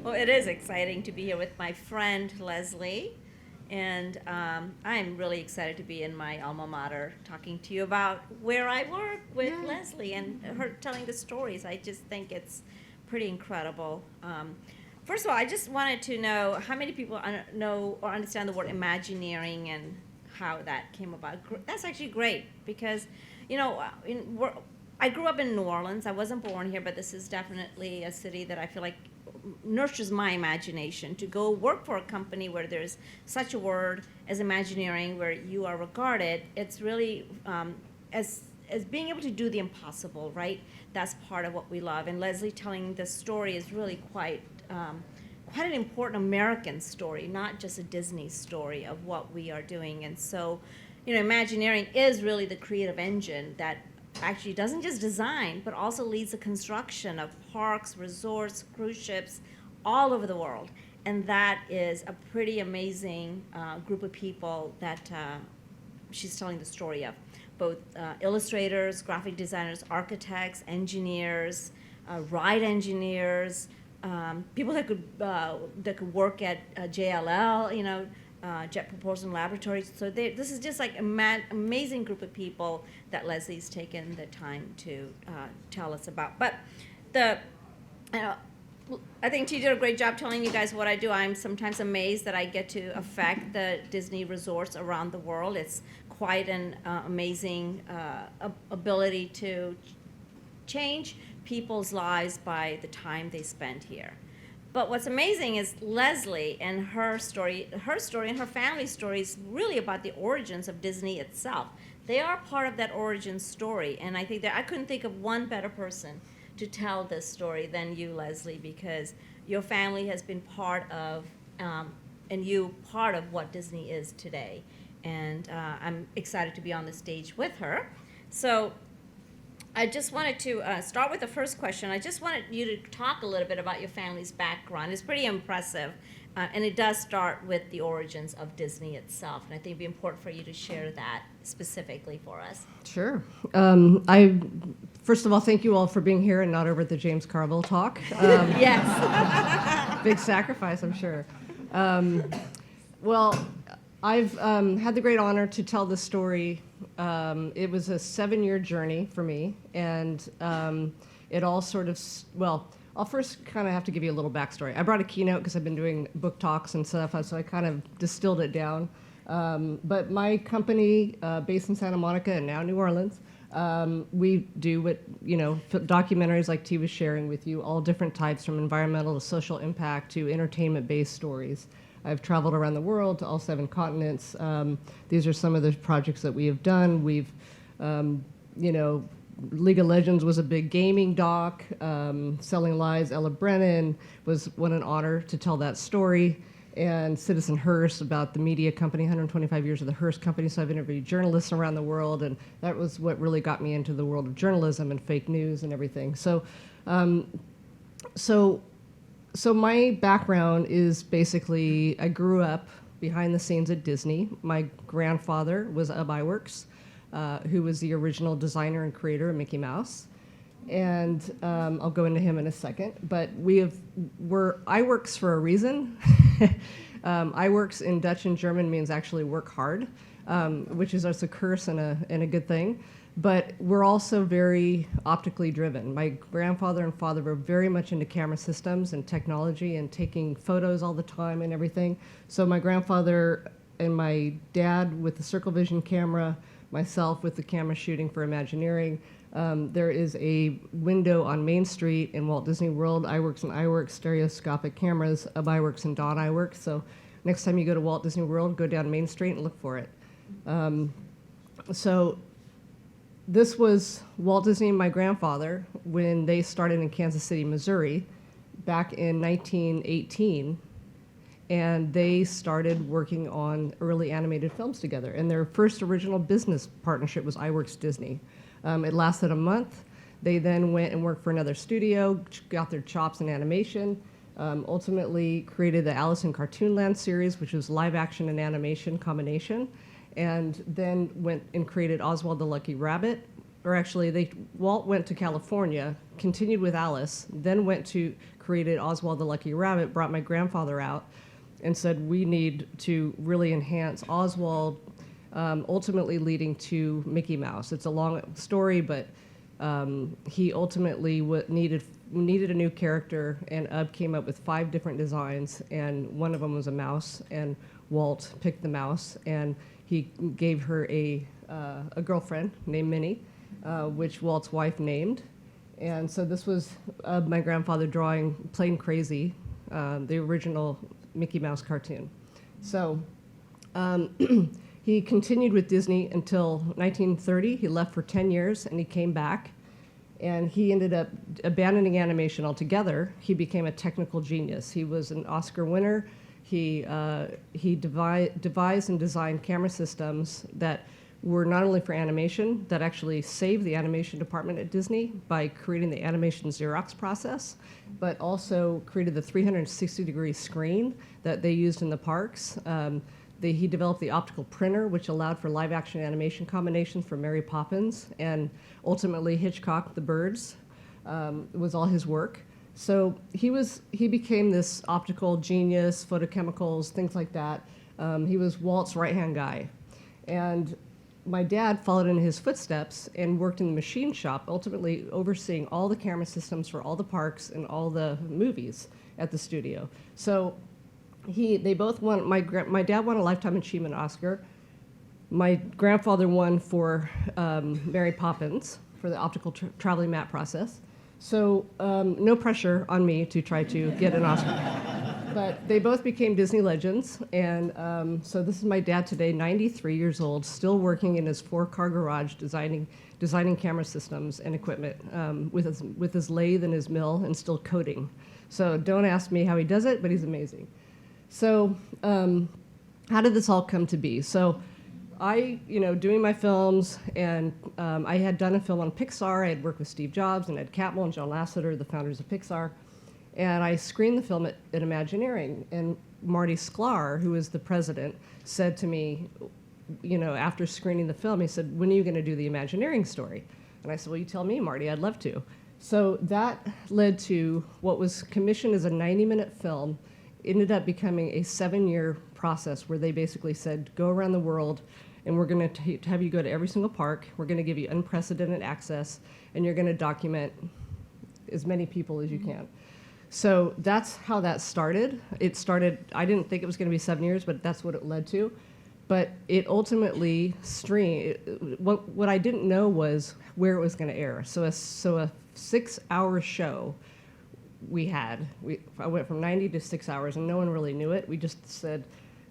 Well, it is exciting to be here with my friend Leslie, and I'm really excited to be in my alma mater talking to you about where I work with Yeah. Leslie and her telling the stories. I just think it's pretty incredible. First of all, I just wanted to know how many people know or understand the word Imagineering and how that came about. That's actually great because, you know, I grew up in New Orleans. I wasn't born here, but this is definitely a city that I feel like nurtures my imagination to go work for a company where there's such a word as Imagineering, where you are regarded. It's really as being able to do the impossible, right? That's part of what we love. And Leslie telling this story is really quite an important American story, not just a Disney story of what we are doing. And so, you know, Imagineering is really the creative engine that actually doesn't just design, but also leads the construction of parks, resorts, cruise ships all over the world. And that is a pretty amazing group of people that she's telling the story of. Both illustrators, graphic designers, architects, engineers, ride engineers, people that could work at JLL, you know, Jet Propulsion Laboratories. So this is just like an amazing group of people that Leslie's taken the time to tell us about. But I think she did a great job telling you guys what I do. I'm sometimes amazed that I get to affect the Disney resorts around the world. It's quite an amazing ability to change people's lives by the time they spend here. But what's amazing is Leslie and her story and her family's story is really about the origins of Disney itself. They are part of that origin story, and I think that I couldn't think of one better person to tell this story than you, Leslie, because your family has been part of, and you part of what Disney is today. And I'm excited to be on the stage with her. So I just wanted to start with the first question. I just wanted you to talk a little bit about your family's background. It's pretty impressive, and it does start with the origins of Disney itself. And I think it'd be important for you to share that specifically for us. Sure. First of all, thank you all for being here and not over at the James Carville talk. Yes. Big sacrifice, I'm sure. Well, I've had the great honor to tell this story. It was a 7-year journey for me, and it all sort of, well, I'll first kind of have to give you a little backstory. I brought a keynote because I've been doing book talks and stuff, so I kind of distilled it down. But my company, based in Santa Monica and now New Orleans, we do what, you know, documentaries like T was sharing with you, all different types, from environmental to social impact to entertainment-based stories. I've traveled around the world to all 7 continents. These are some of the projects that we have done. We've, you know, League of Legends was a big gaming doc. Selling Lies, Ella Brennan was what an honor to tell that story. And Citizen Hearst about the media company, 125 years of the Hearst Company. So I've interviewed journalists around the world, and that was what really got me into the world of journalism and fake news and everything. So my background is basically, I grew up behind the scenes at Disney. My grandfather was of Iwerks, who was the original designer and creator of Mickey Mouse. And I'll go into him in a second. But we're Iwerks for a reason. Iwerks in Dutch and German means actually work hard, which is a curse and a good thing. But we're also very optically driven. My grandfather and father were very much into camera systems and technology and taking photos all the time and everything. So my grandfather and my dad with the Circle Vision camera, myself with the camera shooting for Imagineering. There is a window on Main Street in Walt Disney World, Iwerks and Iwerks, stereoscopic cameras of Iwerks and Don Iwerks. So next time you go to Walt Disney World, go down Main Street and look for it. So this was Walt Disney and my grandfather when they started in Kansas City, Missouri, back in 1918. And they started working on early animated films together. And their first original business partnership was Iwerks Disney. It lasted a month. They then went and worked for another studio, got their chops in animation, ultimately created the Alice in Cartoonland series, which was live action and animation combination, and then went and created Oswald the Lucky Rabbit. Or actually, Walt went to California continued with Alice, then went to created Oswald the Lucky Rabbit, brought my grandfather out, and said, we need to really enhance Oswald, ultimately leading to Mickey Mouse. It's a long story, but he ultimately needed a new character, and Ub came up with 5 different designs, and one of them was a mouse, and Walt picked the mouse, and he gave her a girlfriend named Minnie, which Walt's wife named. And so this was my grandfather drawing Plain Crazy, the original Mickey Mouse cartoon. So he continued with Disney until 1930. He left for 10 years, and he came back. And he ended up abandoning animation altogether. He became a technical genius. He was an Oscar winner. He devised and designed camera systems that were not only for animation, that actually saved the animation department at Disney by creating the animation Xerox process, but also created the 360-degree screen that they used in the parks. He developed the optical printer, which allowed for live-action animation combinations for Mary Poppins, and ultimately Hitchcock, The Birds, was all his work. So he became this optical genius, photochemicals, things like that. He was Walt's right-hand guy. And my dad followed in his footsteps and worked in the machine shop, ultimately overseeing all the camera systems for all the parks and all the movies at the studio. So they both won. My dad won a Lifetime Achievement Oscar. My grandfather won for Mary Poppins for the optical traveling map process. So no pressure on me to try to get an Oscar. But they both became Disney legends, and so this is my dad today, 93 years old, still working in his 4-car garage designing camera systems and equipment with his lathe and his mill, and still coding. So don't ask me how he does it, but he's amazing. So how did this all come to be? So I, doing my films, and I had done a film on Pixar. I had worked with Steve Jobs and Ed Catmull and John Lasseter, the founders of Pixar. And I screened the film at Imagineering. And Marty Sklar, who is the president, said to me, after screening the film, he said, when are you going to do the Imagineering story? And I said, well, you tell me, Marty, I'd love to. So that led to what was commissioned as a 90-minute film, ended up becoming a 7-year process where they basically said, go around the world, and we're going to have you go to every single park. We're going to give you unprecedented access, and you're going to document as many people as you can. So that's how that started. It started, I didn't think it was going to be 7 years, but that's what it led to. But it ultimately streamed. What I didn't know was where it was going to air. So a 6-hour show I went from 90 to 6 hours, and no one really knew it. We just said,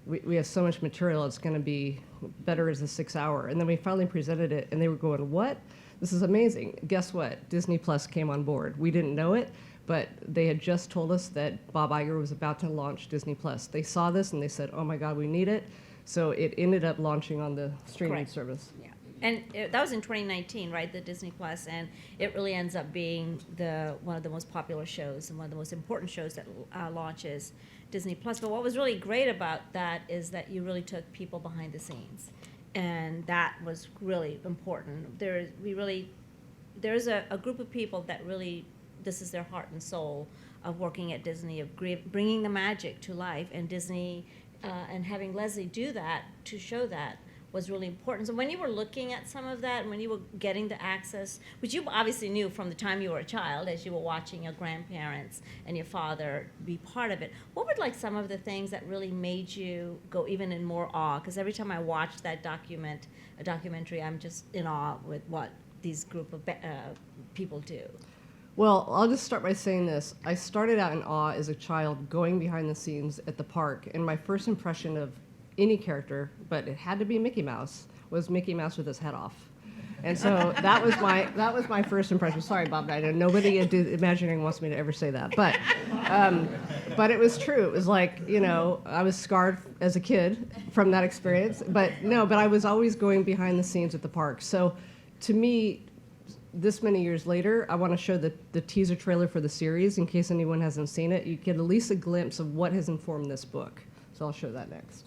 we have so much material, it's going to be better as a 6-hour. And then we finally presented it, and they were going, what? This is amazing. Guess what? Disney Plus came on board. We didn't know it, but they had just told us that Bob Iger was about to launch Disney Plus. They saw this, and they said, oh my God, we need it. So it ended up launching on the streaming Correct. service. Yeah. And that was in 2019, right, the Disney Plus, and it really ends up being one of the most popular shows and one of the most important shows that launches Disney Plus. But what was really great about that is that you really took people behind the scenes, and that was really important. There's a group of people that really, this is their heart and soul of working at Disney, of bringing the magic to life, and Disney, and having Leslie do that to show that was really important. So when you were looking at some of that, and when you were getting the access, which you obviously knew from the time you were a child, as you were watching your grandparents and your father be part of it, what were like some of the things that really made you go even in more awe? Because every time I watch that documentary, I'm just in awe with what these group of people do. Well, I'll just start by saying this. I started out in awe as a child going behind the scenes at the park, and my first impression of any character, but it had to be Mickey Mouse, was Mickey Mouse with his head off. And so that was my first impression. Sorry, Bob, I know nobody at Imagineering wants me to ever say that, but it was true. It was like, I was scarred as a kid from that experience, but I was always going behind the scenes at the park. So to me, this many years later, I want to show the teaser trailer for the series in case anyone hasn't seen it. You get at least a glimpse of what has informed this book. So I'll show that next.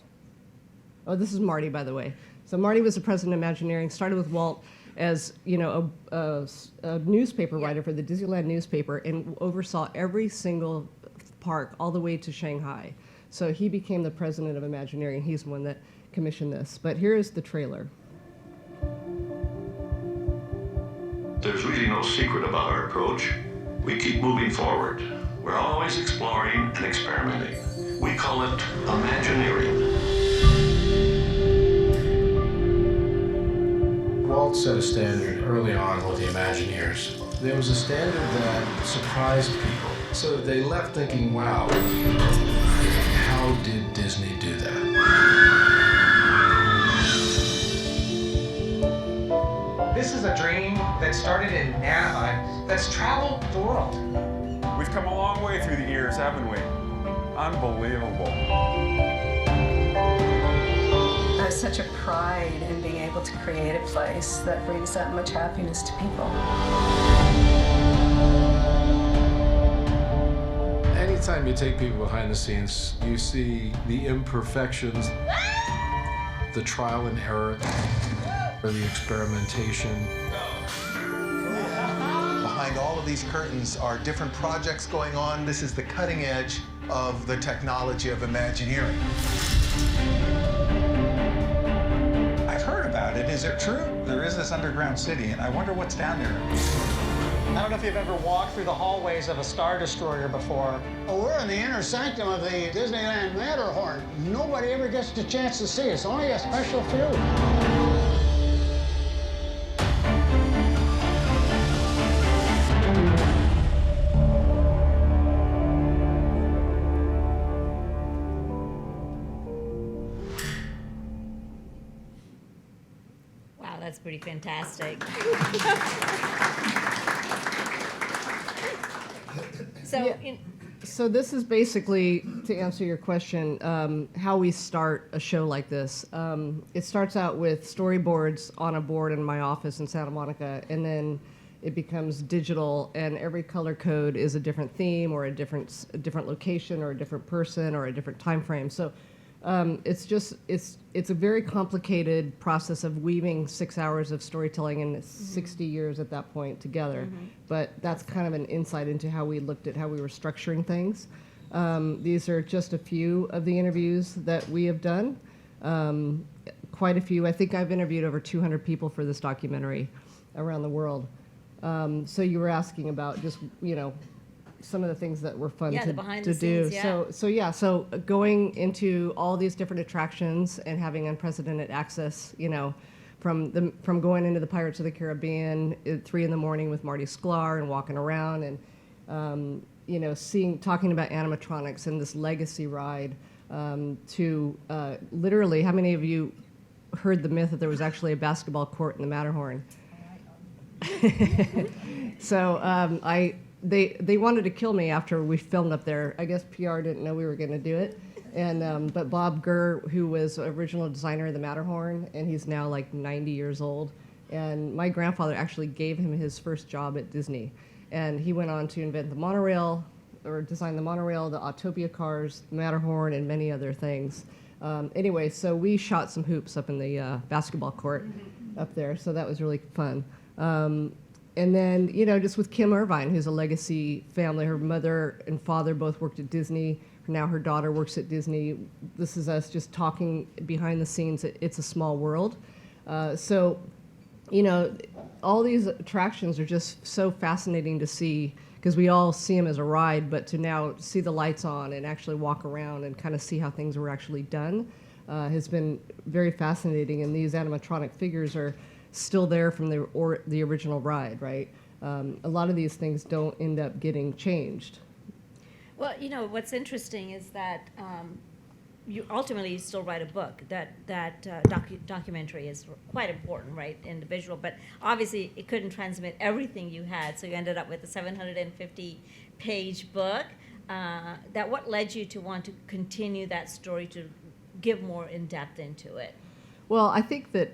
Oh, this is Marty, by the way. So Marty was the president of Imagineering, started with Walt. as a newspaper writer for the Disneyland newspaper, and oversaw every single park all the way to Shanghai. So he became the president of Imagineering. He's the one that commissioned this. But here is the trailer. There's really no secret about our approach. We keep moving forward. We're always exploring and experimenting. We call it Imagineering. Walt set a standard early on with the Imagineers. There was a standard that surprised people. So they left thinking, wow, how did Disney do that? This is a dream that started in Anaheim that's traveled the world. We've come a long way through the years, haven't we? Unbelievable. There's such a pride in being able to create a place that brings that much happiness to people. Anytime you take people behind the scenes, you see the imperfections, the trial and error, or the experimentation. Behind all of these curtains are different projects going on. This is the cutting edge of the technology of Imagineering. I've heard about it. Is it true? There is this underground city, and I wonder what's down there. I don't know if you've ever walked through the hallways of a Star Destroyer before. Oh, we're in the inner sanctum of the Disneyland Matterhorn. Nobody ever gets the chance to see us, only a special few. Wow, that's pretty fantastic. So this is basically, to answer your question, how we start a show like this. It starts out with storyboards on a board in my office in Santa Monica, and then it becomes digital, and every color code is a different theme or a different location or a different person or a different time frame. So it's a very complicated process of weaving 6 hours of storytelling and 60 years at that point together. But that's kind of an insight into how we looked at how we were structuring things. These are just a few of the interviews that we have done. Quite a few. I think I've interviewed over 200 people for this documentary around the world. So you were asking about just, some of the things that were fun the behind to the do. scenes, So going into all these different attractions and having unprecedented access, from going into the Pirates of the Caribbean at 3 a.m. with Marty Sklar and walking around and talking about animatronics and this legacy ride, to literally, how many of you heard the myth that there was actually a basketball court in the Matterhorn? So They wanted to kill me after we filmed up there. I guess PR didn't know we were going to do it. And but Bob Gurr, who was original designer of the Matterhorn, and he's now like 90 years old. And my grandfather actually gave him his first job at Disney. And he went on to invent the monorail, or design the monorail, the Autopia cars, the Matterhorn, and many other things. Anyway, so we shot some hoops up in the basketball court up there. So that was really fun. And then, just with Kim Irvine, who's a legacy family. Her mother and father both worked at Disney. Now her daughter works at Disney. This is us just talking behind the scenes. It's a small world. So, all these attractions are just so fascinating to see, because we all see them as a ride, but to now see the lights on and actually walk around and kind of see how things were actually done has been very fascinating. And these animatronic figures are still there from the original ride, right? A lot of these things don't end up getting changed. Well, what's interesting is that you ultimately still write a book. That documentary is quite important, right, in the visual, but obviously it couldn't transmit everything you had, so you ended up with a 750-page book. What led you to want to continue that story, to give more in-depth into it? Well, I think that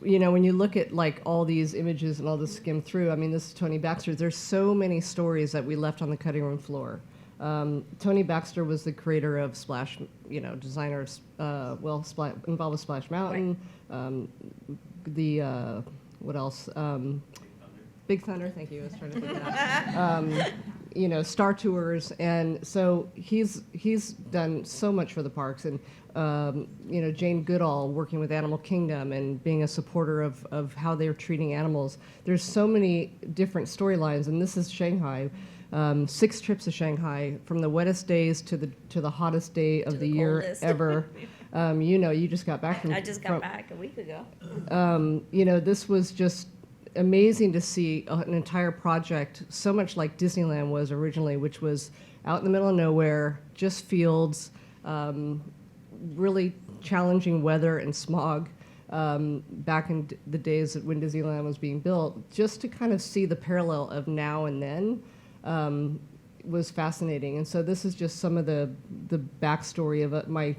when you look at like all these images and all this skim through, this is Tony Baxter. There's so many stories that we left on the cutting room floor. Tony Baxter was the creator of Splash, designers, involved with Splash Mountain, right. what else? Big Thunder, thank you. I was trying to think of that. You know, Star Tours, and so he's done so much for the parks, and you know, Jane Goodall working with Animal Kingdom and being a supporter of how they're treating animals. There's so many different storylines, and this is Shanghai. 6 trips to Shanghai, from the wettest days to the hottest day of the year coldest. ever. You know, you just got back from. I just got back a week ago. You know, this was just amazing to see an entire project, so much like Disneyland was originally, which was out in the middle of nowhere, just fields, really challenging weather and smog back in the days when Disneyland was being built. Just to kind of see the parallel of now and then was fascinating. And so this is just some of the backstory of my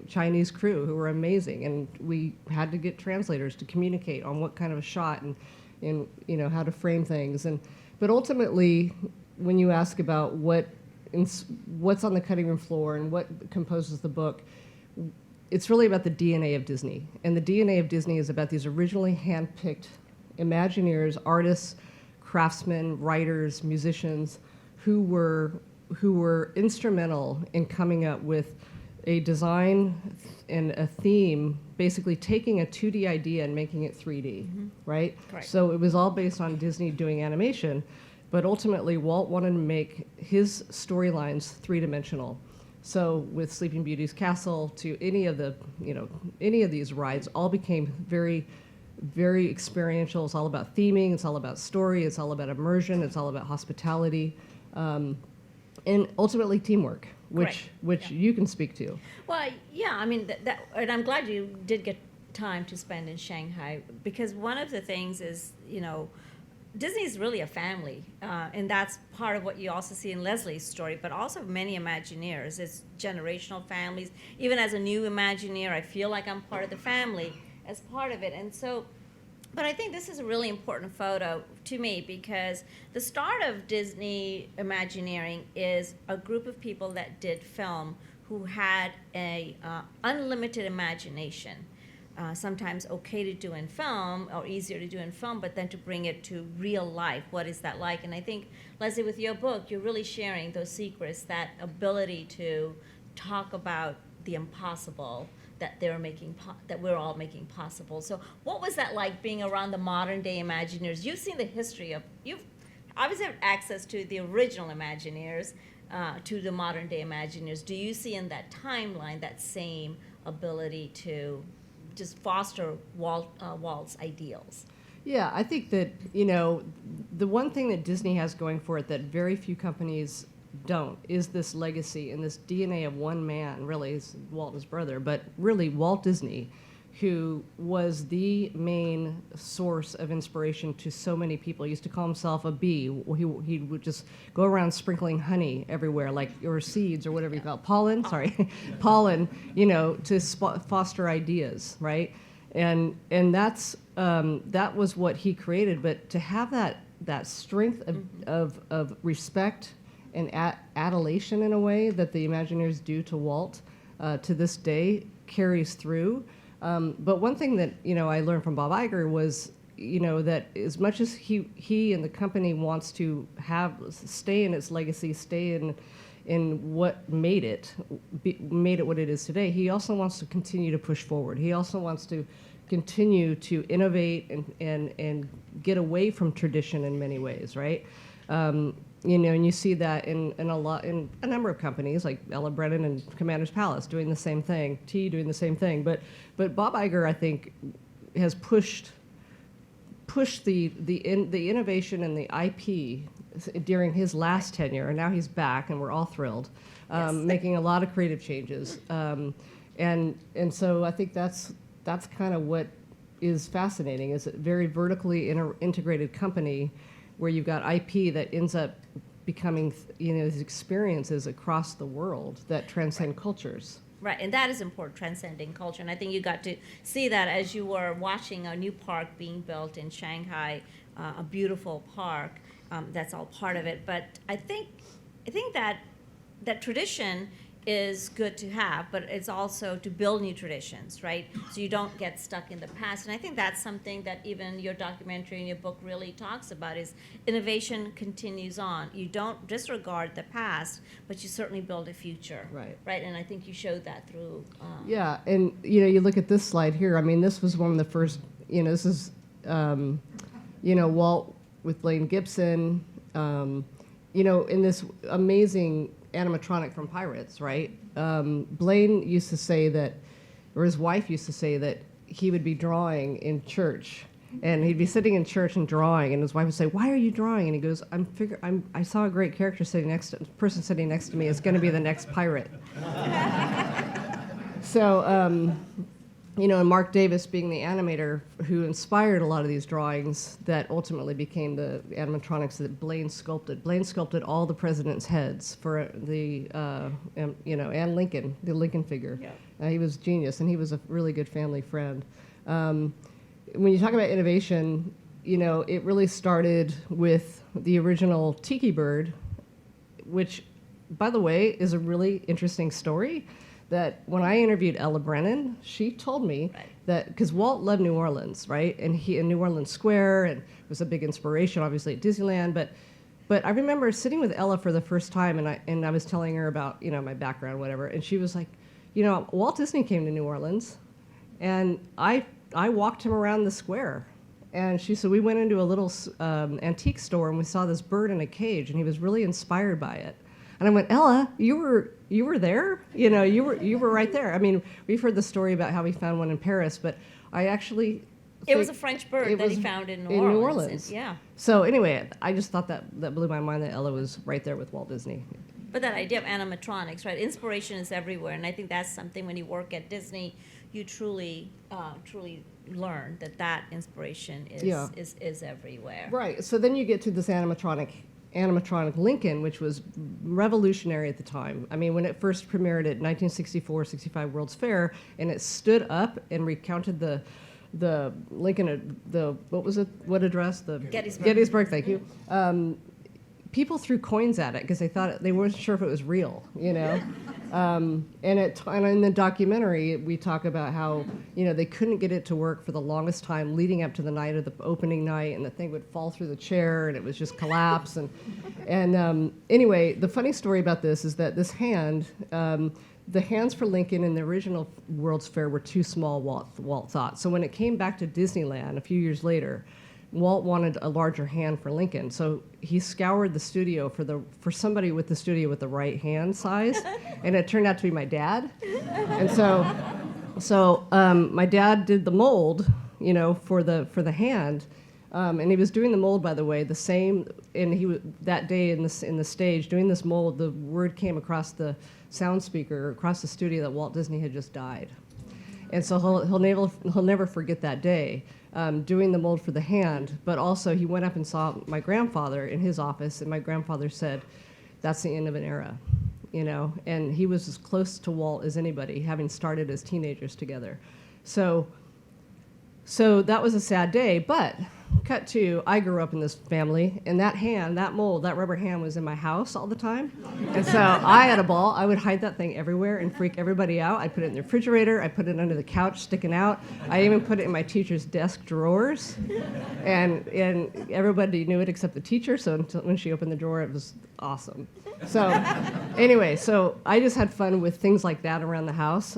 Chinese crew, who were amazing, and we had to get translators to communicate on what kind of a shot and you know, how to frame things. But ultimately, when you ask about what's on the cutting room floor and what composes the book, it's really about the DNA of Disney. And the DNA of Disney is about these originally hand-picked Imagineers, artists, craftsmen, writers, musicians, who were instrumental in coming up with a design and a theme, basically taking a 2D idea and making it 3D, right? Correct. So it was all based on Disney doing animation, but ultimately Walt wanted to make his storylines 3-dimensional. So with Sleeping Beauty's castle to any of these rides, all became very, very experiential. It's all about theming, it's all about story, it's all about immersion, it's all about hospitality, and ultimately teamwork, which you can speak to. Well, yeah, I mean, and I'm glad you did get time to spend in Shanghai, because one of the things is, you know, Disney is really a family, and that's part of what you also see in Leslie's story, but also many Imagineers. It's generational families. Even as a new Imagineer, I feel like I'm part of the family as part of it. And so, but I think this is a really important photo to me, because the start of Disney Imagineering is a group of people that did film who had a unlimited imagination. Sometimes okay to do in film, or easier to do in film, but then to bring it to real life. What is that like? And I think, Leslie, with your book, you're really sharing those secrets, that ability to talk about the impossible that that we're all making possible. So what was that like, being around the modern day Imagineers? You've seen the history of, you've obviously have access to the original Imagineers, to the modern day Imagineers. Do you see in that timeline that same ability to just foster Walt's ideals? Yeah, I think that, you know, the one thing that Disney has going for it that very few companies don't is this legacy and this DNA of one man, really, is Walt and his brother, but really Walt Disney, who was the main source of inspiration to so many people. He used to call himself a bee. He would just go around sprinkling honey everywhere, or seeds or whatever you call it. Pollen, you know, to foster ideas, right? And that's that was what he created. But to have that strength of respect and adulation in a way that the Imagineers do to Walt to this day carries through. But one thing that, you know, I learned from Bob Iger was, you know, that as much as he and the company wants to stay in its legacy, stay in what made it what it is today, he also wants to continue to push forward. He also wants to continue to innovate and get away from tradition in many ways, right? You know, and you see that in a number of companies, like Ella Brennan and Commander's Palace doing the same thing, doing the same thing. But Bob Iger, I think, has pushed the innovation and the IP during his last tenure, and now he's back, and we're all thrilled, making a lot of creative changes. And so I think that's kind of what is fascinating, is a very vertically integrated company where you've got IP that ends up becoming, you know, these experiences across the world that transcend cultures. Right, and that is important, transcending culture. And I think you got to see that as you were watching a new park being built in Shanghai, a beautiful park. That's all part of it. But I think that tradition is good to have, but it's also to build new traditions, right? So you don't get stuck in the past. And I think that's something that even your documentary and your book really talks about is innovation continues on. You don't disregard the past, but you certainly build a future. Right. Right, and I think you showed that through. Yeah, and you look at this slide here. I mean, this was one of the first. This is, Walt with Blaine Gibson. In this amazing animatronic from Pirates, right? Blaine used to say that, or his wife used to say that he would be drawing in church, and he'd be sitting in church and drawing, and his wife would say, "Why are you drawing?" And he goes, I saw a great person sitting next to me is going to be the next pirate." So, and Mark Davis being the animator who inspired a lot of these drawings that ultimately became the animatronics that Blaine sculpted. Blaine sculpted all the presidents' heads for the, and Lincoln, the Lincoln figure. Yeah. He was genius, and he was a really good family friend. When you talk about innovation, it really started with the original Tiki Bird, which, by the way, is a really interesting story. That when I interviewed Ella Brennan, she told me that, because Walt loved New Orleans, right? And he in New Orleans Square, and it was a big inspiration, obviously, at Disneyland. But I remember sitting with Ella for the first time, and I was telling her about, my background, whatever, and she was like, Walt Disney came to New Orleans, and I walked him around the square. And she said, we went into a little antique store, and we saw this bird in a cage, and he was really inspired by it. And I went, Ella, you were there? You were right there. I mean, we've heard the story about how he found one in Paris, but I actually it was a French bird that he found in New Orleans. Yeah. So anyway, I just thought that blew my mind that Ella was right there with Walt Disney. But that idea of animatronics, right? Inspiration is everywhere, and I think that's something when you work at Disney, you truly learn that inspiration is everywhere. Right. So then you get to this animatronic Lincoln, which was revolutionary at the time. I mean, when it first premiered at 1964-65 World's Fair, and it stood up and recounted the Lincoln, what was it? What address? The Gettysburg. Gettysburg. Thank you. People threw coins at it because they weren't sure if it was real. And in the documentary, we talk about how they couldn't get it to work for the longest time leading up to the night of the opening night, and the thing would fall through the chair, and it was just collapse. Anyway, the funny story about this is that this hand, the hands for Lincoln in the original World's Fair were too small, Walt thought. So when it came back to Disneyland a few years later, Walt wanted a larger hand for Lincoln, so he scoured the studio for somebody with the studio with the right hand size, and it turned out to be my dad. And so my dad did the mold, for the hand, and he was doing the mold, by the way, the same. And he that day in the stage doing this mold, the word came across the sound speaker across the studio that Walt Disney had just died, and so he'll never forget that day. Doing the mold for the hand, but also he went up and saw my grandfather in his office, and my grandfather said, "That's the end of an era," and he was as close to Walt as anybody, having started as teenagers together. So that was a sad day, but cut to, I grew up in this family, and that mold, that rubber hand was in my house all the time. And so I had a ball. I would hide that thing everywhere and freak everybody out. I'd put it in the refrigerator. I put it under the couch sticking out. I even put it in my teacher's desk drawers. And everybody knew it except the teacher, so until when she opened the drawer, it was awesome. So anyway, so I just had fun with things like that around the house.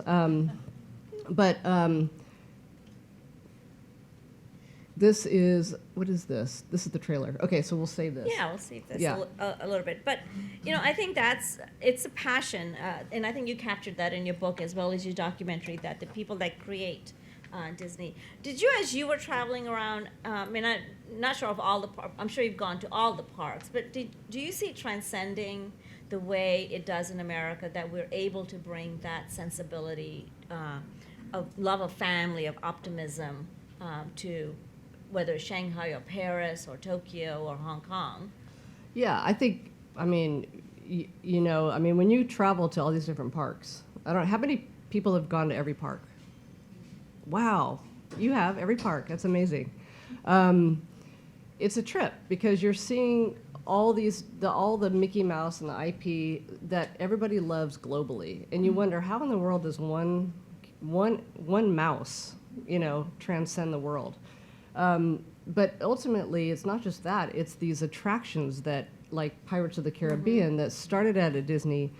This is, what is this? This is the trailer. Okay, so we'll save this. Yeah, we'll save this a little bit. But, I think it's a passion, and I think you captured that in your book as well as your documentary, that the people that create Disney. Did you, as you were traveling around, I'm not sure of all the parks, I'm sure you've gone to all the parks, but do you see it transcending the way it does in America, that we're able to bring that sensibility of love of family, of optimism to whether it's Shanghai or Paris or Tokyo or Hong Kong? Yeah, I think, when you travel to all these different parks, I don't know, how many people have gone to every park? Wow, you have every park. That's amazing. It's a trip because you're seeing all the Mickey Mouse and the IP that everybody loves globally, and you wonder how in the world does one mouse, transcend the world. But ultimately, it's not just that; it's these attractions that, like Pirates of the Caribbean, that started out at Disney,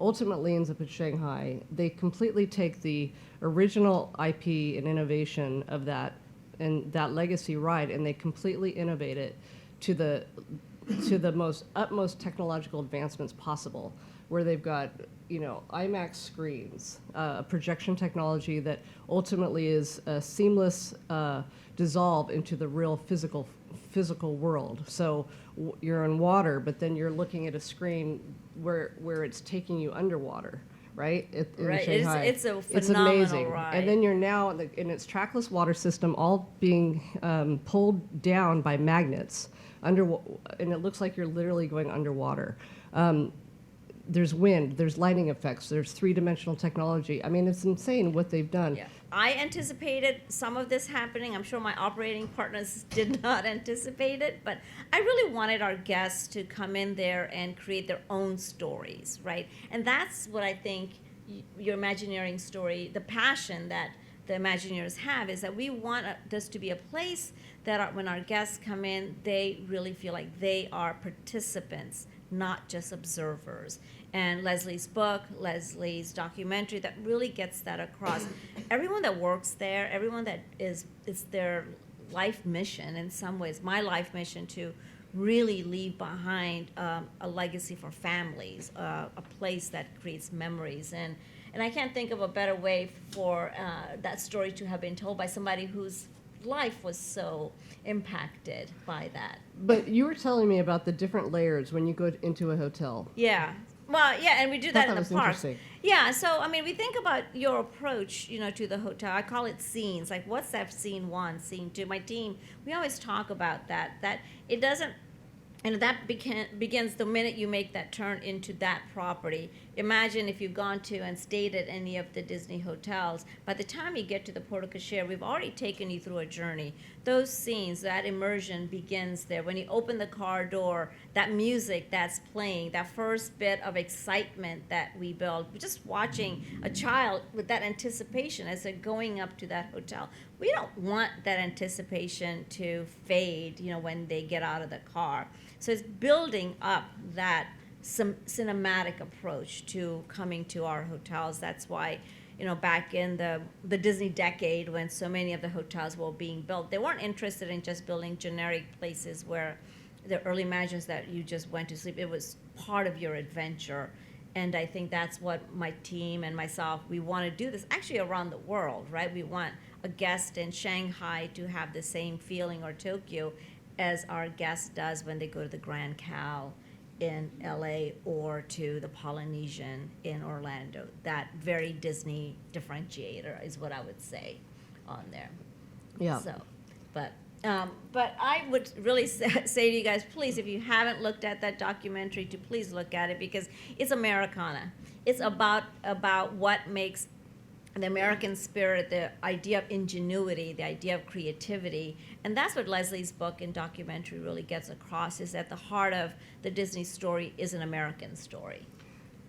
ultimately ends up at Shanghai. They completely take the original IP and innovation of that and that legacy ride, and they completely innovate it to the utmost technological advancements possible, where they've got IMAX screens, projection technology that ultimately is a seamless dissolve into the real physical world. So you're in water, but then you're looking at a screen where it's taking you underwater, right? Right. It's a phenomenal amazing. ride. And then you're now in its trackless water system, all being pulled down by magnets and it looks like you're literally going underwater. There's wind, there's lighting effects, there's three-dimensional technology. I mean, it's insane what they've done. Yeah. I anticipated some of this happening. I'm sure my operating partners did not anticipate it, but I really wanted our guests to come in there and create their own stories, right? And that's what I think your Imagineering story, the passion that the Imagineers have, is that we want this to be a place that when our guests come in, they really feel like they are participants, not just observers. And Leslie's book, Leslie's documentary, that really gets that across. Everyone that works there, everyone that it's their life mission in some ways, my life mission, to really leave behind a legacy for families, a place that creates memories. And I can't think of a better way for that story to have been told by somebody whose life was so impacted by that. But you were telling me about the different layers when you go into a hotel. Yeah. Well, yeah, and we do that in the parks. Interesting. Yeah, so I mean, we think about your approach, to the hotel. I call it scenes. Like, what's that scene 1, scene 2? My team, we always talk about that it doesn't. And that begins the minute you make that turn into that property. Imagine if you've gone to and stayed at any of the Disney hotels. By the time you get to the porte cochere, we've already taken you through a journey. Those scenes, that immersion begins there. When you open the car door, that music that's playing, that first bit of excitement that we build, just watching a child with that anticipation as they're going up to that hotel. We don't want that anticipation to fade, when they get out of the car. So it's building up that cinematic approach to coming to our hotels. That's why, back in the Disney decade, when so many of the hotels were being built, they weren't interested in just building generic places where the early Imagineers that you just went to sleep. It was part of your adventure. And I think that's what my team and myself, we want to do this actually around the world, right? We want a guest in Shanghai to have the same feeling, or Tokyo, as our guest does when they go to the Grand Cal in LA or to the Polynesian in Orlando. That very Disney differentiator is what I would say on there. Yeah. So, but I would really say to you guys, please, if you haven't looked at that documentary, to please look at it, because it's Americana. It's about what makes the American spirit, the idea of ingenuity, the idea of creativity. And that's what Leslie's book and documentary really gets across, is at the heart of the Disney story is an American story.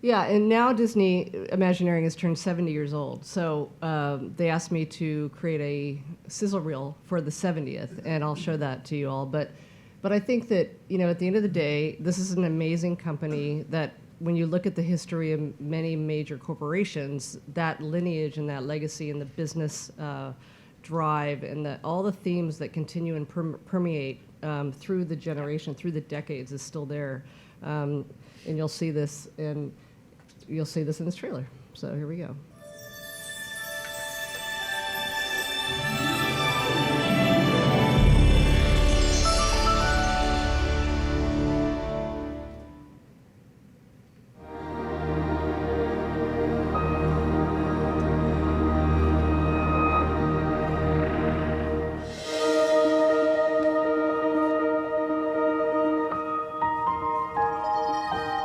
Yeah, and now Disney Imagineering has turned 70 years old. So they asked me to create a sizzle reel for the 70th, and I'll show that to you all. But I think that, at the end of the day, this is an amazing company that, when you look at the history of many major corporations, that lineage and that legacy and the business drive and all the themes that continue and permeate through the generation, through the decades, is still there. And you'll see this in this trailer. So here we go.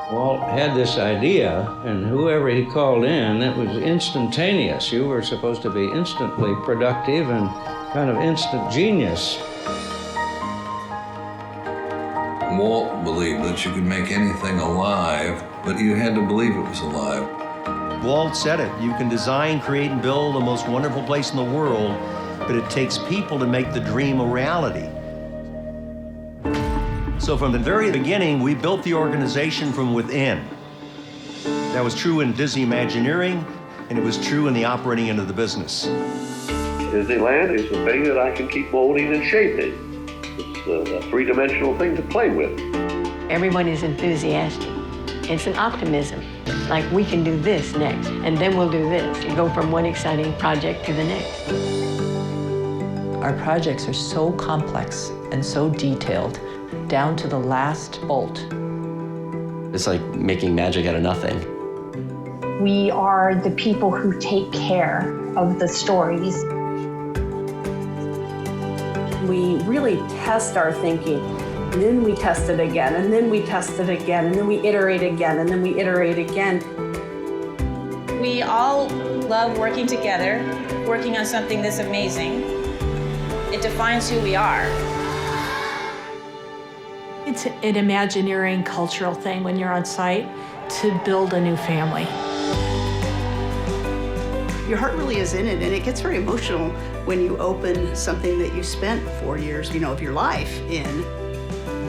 Walt had this idea, and whoever he called in, it was instantaneous. You were supposed to be instantly productive and kind of instant genius. Walt believed that you could make anything alive, but you had to believe it was alive. Walt said it. You can design, create, and build the most wonderful place in the world, but it takes people to make the dream a reality. So from the very beginning, we built the organization from within. That was true in Disney Imagineering, and it was true in the operating end of the business. Disneyland is the thing that I can keep molding and shaping. It's a three-dimensional thing to play with. Everyone is enthusiastic. It's an optimism. Like, we can do this next, and then we'll do this, and go from one exciting project to the next. Our projects are so complex and so detailed, down to the last bolt. It's like making magic out of nothing. We are the people who take care of the stories. We really test our thinking, and then we test it again, and then we test it again, and then we iterate again, and then we iterate again. We all love working together, working on something this amazing. It defines who we are. It's an Imagineering cultural thing when you're on site to build a new family. Your heart really is in it, and it gets very emotional when you open something that you spent 4 years, of your life in.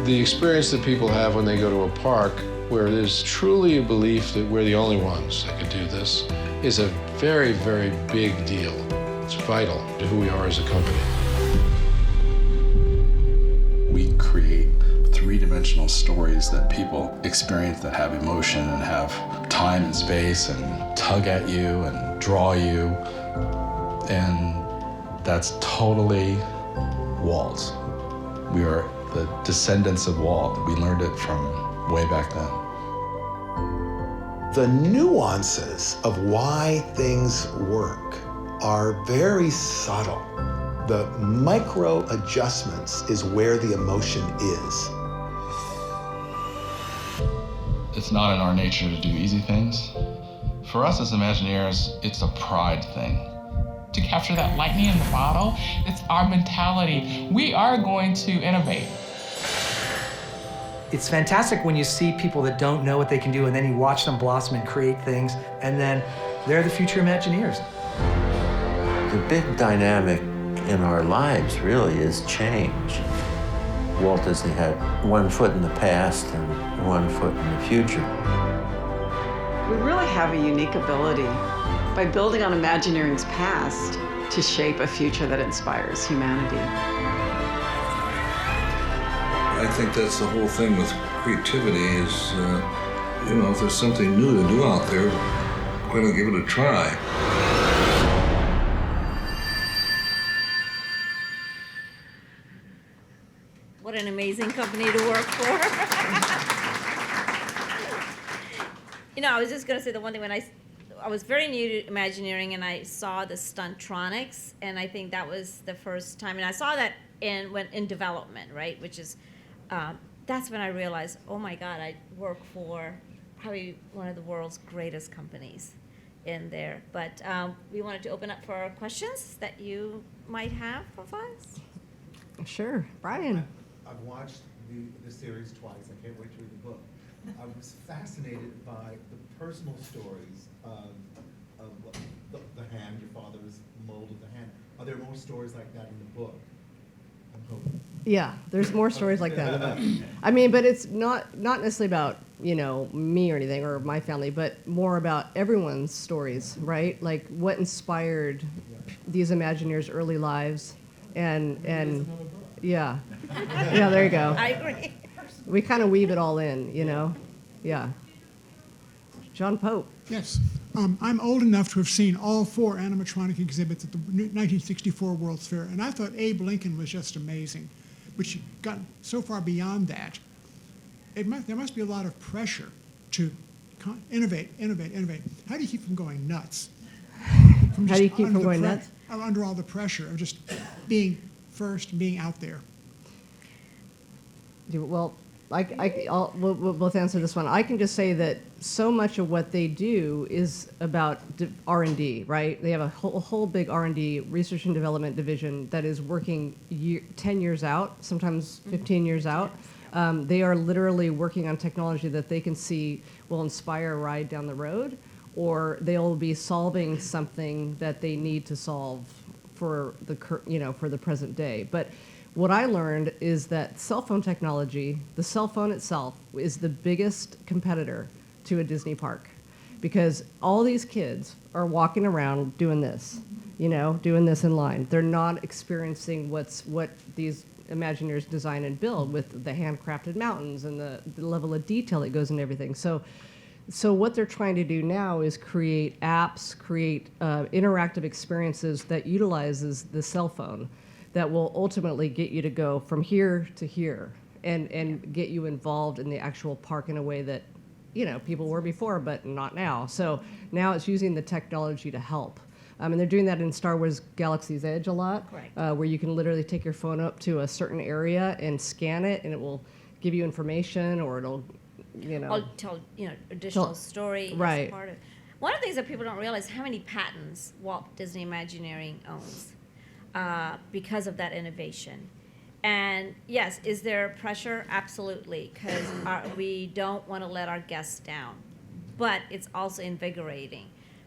The experience that people have when they go to a park where there's truly a belief that we're the only ones that can do this is a very, very big deal. It's vital to who we are as a company. We create three-dimensional stories that people experience, that have emotion and have time and space and tug at you and draw you. And that's totally Walt. We are the descendants of Walt. We learned it from way back then. The nuances of why things work are very subtle. The micro adjustments is where the emotion is. It's not in our nature to do easy things. For us as Imagineers, it's a pride thing. To capture that lightning in the bottle, it's our mentality. We are going to innovate. It's fantastic when you see people that don't know what they can do, and then you watch them blossom and create things, and then they're the future Imagineers. The big dynamic in our lives really is change. Walt Disney had one foot in the past and one foot in the future. We really have a unique ability by building on Imagineering's past to shape a future that inspires humanity. I think that's the whole thing with creativity is, if there's something new to do out there, why not give it a try? What an amazing company to work for. I was just going to say the one thing when I was very new to Imagineering, and I saw the Stuntronics, and I think that was the first time, and I saw that in development, right, which is, that's when I realized, oh my God, I work for probably one of the world's greatest companies in there. But we wanted to open up for questions that you might have of us. Sure, Brian. I've watched the series twice. I can't wait to read the book. I was fascinated by the personal stories of the hand, your father's mold of the hand. Are there more stories like that in the book? I'm hoping. Yeah, there's more stories like that in the book. I mean, but it's not necessarily about, me or anything or my family, but more about everyone's stories, right? Like what inspired these Imagineers' early lives and yeah. Yeah, there you go. I agree. We kind of weave it all in, Yeah. John Pope. Yes. I'm old enough to have seen all 4 animatronic exhibits at the 1964 World's Fair, and I thought Abe Lincoln was just amazing. But you got so far beyond that, there must be a lot of pressure to innovate. How do you keep from going nuts? How do you keep from going nuts? Under all the pressure of just being first and being out there. Well, we'll both answer this one. I can just say that so much of what they do is about R&D, right? They have a whole big R&D, research and development division that is working 10 years out, sometimes 15 years out. They are literally working on technology that they can see will inspire a ride down the road, or they'll be solving something that they need to solve for the present day. But what I learned is that cell phone technology, the cell phone itself, is the biggest competitor to a Disney park, because all these kids are walking around doing this, doing this in line. They're not experiencing what these Imagineers design and build with the handcrafted mountains and the level of detail that goes in everything. So what they're trying to do now is create apps, create interactive experiences that utilizes the cell phone that will ultimately get you to go from here to here and get you involved in the actual park in a way that people were before, but not now. So now it's using the technology to help. And they're doing that in Star Wars Galaxy's Edge a lot, where you can literally take your phone up to a certain area and scan it, and it will give you information, or it'll, I'll tell additional story right. as part of it. One of the things that people don't realize how many patents Walt Disney Imagineering owns because of that innovation. And yes, is there pressure? Absolutely, because we don't want to let our guests down, but it's also invigorating.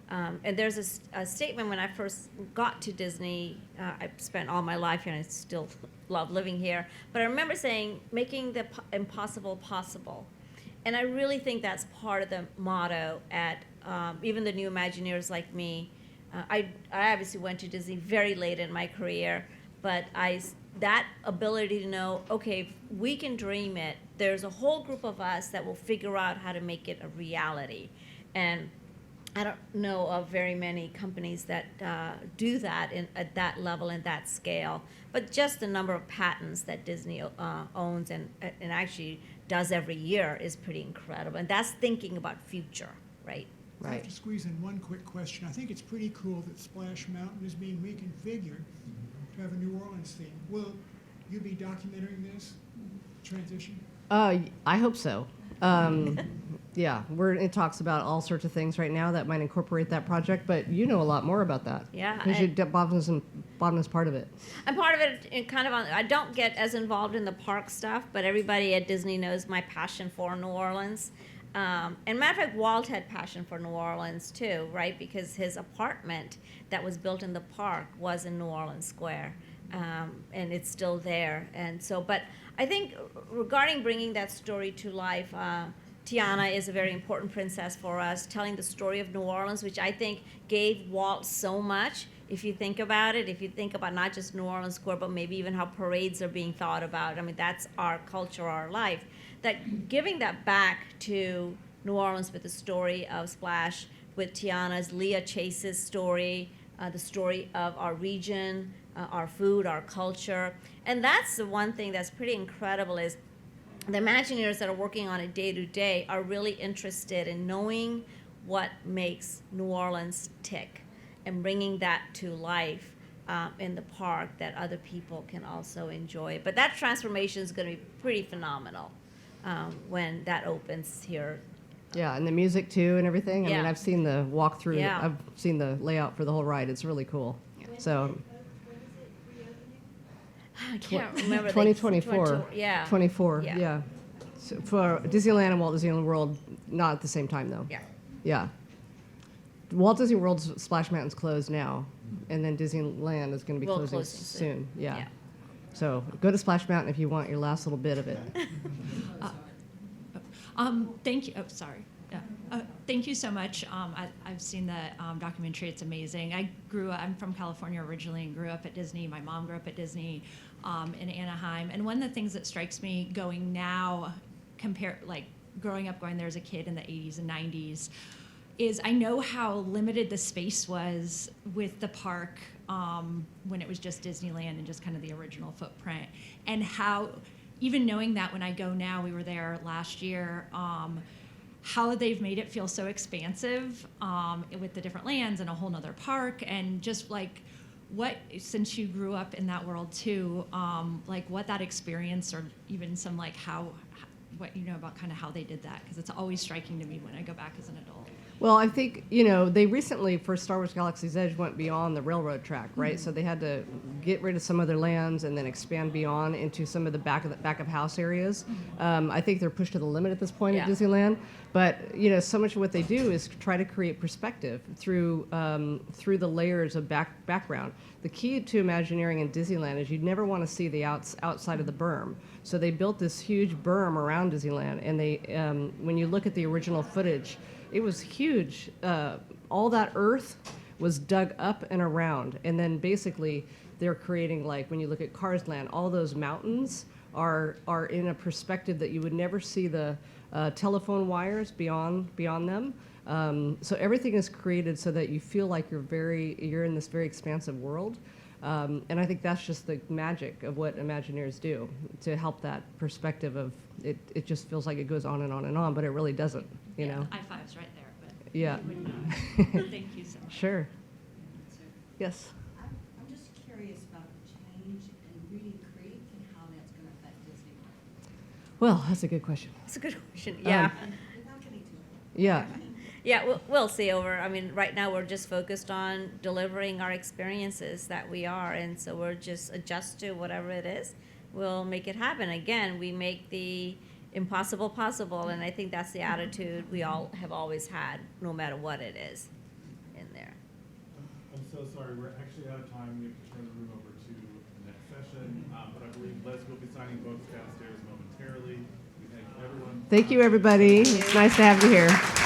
And there's a statement when I first got to Disney. I've spent all my life here and I still love living here. But I remember saying, making the impossible possible. And I really think that's part of the motto at even the new Imagineers like me. I obviously went to Disney very late in my career, but that ability to know, okay, if we can dream it, there's a whole group of us that will figure out how to make it a reality. And I don't know of very many companies that do that at that level and that scale, but just the number of patents that Disney owns and actually does every year is pretty incredible. And that's thinking about future, right? I have to squeeze in one quick question. I think it's pretty cool that Splash Mountain is being reconfigured to have a New Orleans theme. Will you be documenting this transition? I hope so. Yeah, we're in talks about all sorts of things right now that might incorporate that project, but you know a lot more about that. Yeah. Because Bhavna's part of it. I'm part of it kind of I don't get as involved in the park stuff, but everybody at Disney knows my passion for New Orleans. And matter of fact, Walt had passion for New Orleans too, right? Because his apartment that was built in the park was in New Orleans Square, and it's still there. And so, but I think regarding bringing that story to life, Tiana is a very important princess for us, telling the story of New Orleans, which I think gave Walt so much. If you think about it, if you think about not just New Orleans Square, but maybe even how parades are being thought about. I mean, that's our culture, our life. That giving that back to New Orleans with the story of Splash, with Tiana's Leah Chase's story, the story of our region, our food, our culture. And that's the one thing that's pretty incredible is the Imagineers that are working on it day to day are really interested in knowing what makes New Orleans tick and bringing that to life in the park that other people can also enjoy. But that transformation is going to be pretty phenomenal when that opens here. Yeah, and the music too and everything. I mean, I've seen the walkthrough. Yeah. I've seen the layout for the whole ride. It's really cool. So. I can't remember. 2024. Yeah. 24. Yeah. Yeah. So for Disneyland and Walt Disney World, not at the same time though. Yeah. Yeah. Walt Disney World's Splash Mountain's closed now, and then Disneyland is going to be closing soon. Yeah. So go to Splash Mountain if you want your last little bit of it. Thank you. Oh, sorry. Yeah. Thank you so much. I've seen the documentary. It's amazing. I'm from California originally and grew up at Disney. My mom grew up at Disney in Anaheim. And one of the things that strikes me going now, growing up going there as a kid in the 80s and 90s, is I know how limited the space was with the park when it was just Disneyland and just kind of the original footprint. And how, even knowing that when I go now, we were there last year, how they've made it feel so expansive with the different lands and a whole nother park, and just like what, since you grew up in that world too, like what that experience, or even some like what you know about kind of how they did that, because it's always striking to me when I go back as an adult. Well, I think, they recently, for Star Wars Galaxy's Edge, went beyond the railroad track, right? Mm-hmm. So they had to get rid of some other lands and then expand beyond into some of the back of house areas. I think they're pushed to the limit at this point at Disneyland. But so much of what they do is try to create perspective through the layers of background. The key to Imagineering in Disneyland is you never want to see the outside of the berm. So they built this huge berm around Disneyland, and they when you look at the original footage, it was huge. All that earth was dug up and around, and then basically they're creating, like when you look at Cars Land, all those mountains are in a perspective that you would never see the telephone wires beyond them. So everything is created so that you feel like you're in this very expansive world. And I think that's just the magic of what Imagineers do, to help that perspective of it. It just feels like it goes on and on and on, but it really doesn't, you know? High fives right there, but yeah. Thank you so much. Sure. Yes. I'm just curious about the change in Reading Creek and how that's going to affect Disney World. Well, that's a good question. That's a good question. Yeah. Without getting too Yeah. Yeah, we'll see right now we're just focused on delivering our experiences that we are, and so we're just adjust to whatever it is. We'll make it happen. Again, we make the impossible possible, and I think that's the attitude we all have always had, no matter what it is in there. I'm so sorry, we're actually out of time. We have to turn the room over to the next session, but I believe Les will be signing books downstairs momentarily. We thank everyone. Thank you, everybody. It's nice to have you here.